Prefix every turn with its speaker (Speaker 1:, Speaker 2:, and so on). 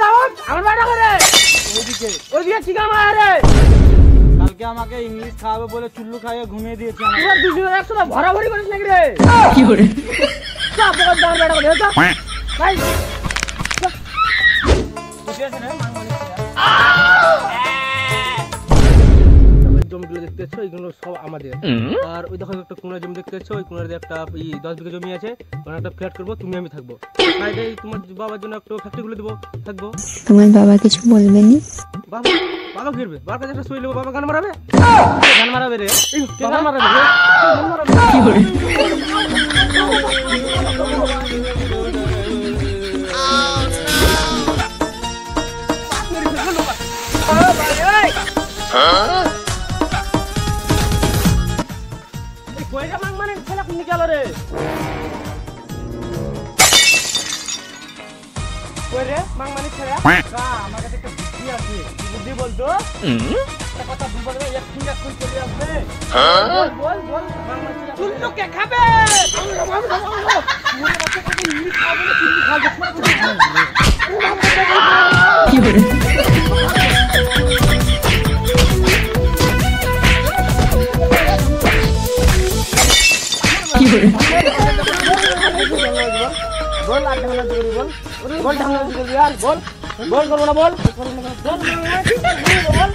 Speaker 1: আমার বাড়ি করে ওইদিকে চিকা মারা রে।
Speaker 2: কালকে আমাকে ইংলিশ খাওয়াবে বলে চুল্লু খাইয়ে ঘুমিয়ে দিয়েছে।
Speaker 1: তোরা দুজনে একসাথে ভরাভরি করিস নাকি রে? কি করে সব বড় দাঁড় বেড়া করে তো ভাই বুঝে আছে না জমিগুলো দেখতে পাচ্ছ এইগুলো সব আমাদের। আর ওই দেখো একটা কোনার জমি দেখতে পাচ্ছ, ওই কোনার একটা 10 বিঘা জমি আছে, ওখানে একটা ফ্ল্যাট করবো, তুমি আমি থাকবো। সাইডে তোমার বাবার জন্য একটা ফ্যাক্টরি খুলে দেবো, থাকবো।
Speaker 3: তোমার বাবা কিছু বলবেনি?
Speaker 1: বাবা বাবা ঘিরবে, বাবার কাছে একটা শুয়ে নেবো, বাবা গান মারাবে। গান মারাবে রে, গান মারাবে রে, গান মারাবে কি করে? আমার কাছে একটা বুদ্ধি আছে। বুদ্ধি বলতো একটা কথা বলবে, এখন চলে আসবে। বল বল চুল্লুকে খাবে। কি করে কি করে বল আর ঢাঙ্গা দিবি, বল বল ঢাঙ্গা দিবি, আর বল বল করব না, বল বল